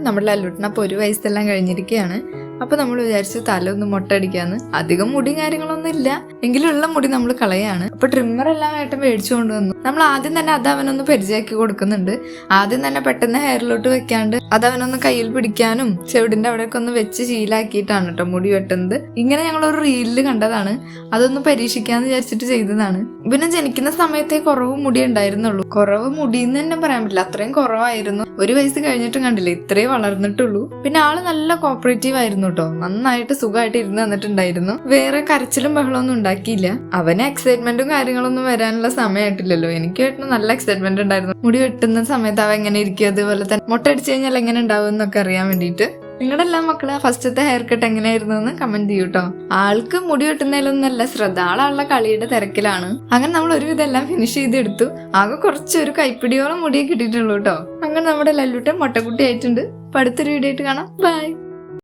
നമ്മുടെ ലല്ലുട്ടിന് അപ്പോൾ 1 വയസ്സെല്ലാം കഴിഞ്ഞിരിക്കുകയാണ്. അപ്പോൾ നമ്മൾ വിചാരിച്ചു തല ഒന്ന് മൊട്ടടിക്കാന്ന്. അധികം മുടിയും കാര്യങ്ങളൊന്നും ഇല്ല, എങ്കിലും ഉള്ള മുടി നമ്മൾ കളയാണ്. അപ്പോൾ ട്രിമ്മർ എല്ലാം ഏട്ടൻ മേടിച്ചു കൊണ്ടുവന്നു. നമ്മൾ ആദ്യം തന്നെ അത് അവനൊന്ന് പരിചയമാക്കി കൊടുക്കുന്നുണ്ട്. ആദ്യം തന്നെ പെട്ടെന്ന് ഹെയറിലോട്ട് വെക്കാണ്ട് അത് അവനൊന്ന് കയ്യിൽ പിടിക്കാനും ചെവിടിന്റെ അവിടെയൊക്കെ ഒന്ന് വെച്ച് ശീലാക്കിയിട്ടാണ് കേട്ടോ മുടി വെട്ടുന്നത്. ഇങ്ങനെ ഞങ്ങളൊരു റീലിൽ കണ്ടതാണ്, അതൊന്ന് പരീക്ഷിക്കാന്ന് വിചാരിച്ചിട്ട് ചെയ്തതാണ്. പിന്നെ ജനിക്കുന്ന സമയത്തേ കുറവ് മുടി ഉണ്ടായിരുന്നുള്ളൂ. കുറവ് മുടിയെന്ന് തന്നെ പറയാൻ പറ്റില്ല, അത്രയും കുറവായിരുന്നു. 1 വയസ്സ് കഴിഞ്ഞിട്ടും കണ്ടില്ലേ ഇത്രയും വളർന്നിട്ടുള്ളൂ. പിന്നെ ആള് നല്ല കോപ്പറേറ്റീവ് ആയിരുന്നു കേട്ടോ, നന്നായിട്ട് സുഖമായിട്ട് ഇരുന്ന് തന്നിട്ടുണ്ടായിരുന്നു. വേറെ കരച്ചിലും ബഹളമൊന്നും ഉണ്ടാക്കിയില്ല. അവന് എക്സൈറ്റ്മെന്റും കാര്യങ്ങളൊന്നും വരാനുള്ള സമയമായിട്ടില്ലല്ലോ. എനിക്ക് കേട്ടോ നല്ല എക്സൈറ്റ്മെന്റ് ഉണ്ടായിരുന്നു. മുടി വെട്ടുന്ന സമയത്ത് അവ എങ്ങനെ ഇരിക്കും, അതുപോലെ തന്നെ മുട്ടടിച്ചു കഴിഞ്ഞാൽ എങ്ങനെ ഉണ്ടാവും എന്നൊക്കെ അറിയാൻ വേണ്ടിയിട്ട്. നിങ്ങളുടെ എല്ലാ മക്കള് ഫസ്റ്റത്തെ ഹെയർ കട്ട് എങ്ങനെയായിരുന്നു എന്ന് കമന്റ് ചെയ്യൂ കേട്ടോ. ആൾക്ക് മുടി വെട്ടുന്നതിലൊന്നല്ല ശ്രദ്ധ, ആളുള്ള കളിയുടെ തിരക്കിലാണ്. അങ്ങനെ നമ്മൾ ഒരുവിധം എല്ലാം ഫിനിഷ് ചെയ്തെടുത്തു. ആകെ കുറച്ചൊരു കൈപ്പിടിയോളം മുടിയെ കിട്ടിയിട്ടുള്ളൂ കേട്ടോ. അങ്ങനെ നമ്മുടെ ലല്ലുട്ടൻ മൊട്ടക്കുട്ടി ആയിട്ടുണ്ട്. അടുത്തൊരു വീഡിയോ ആയിട്ട് കാണാം. ബൈ.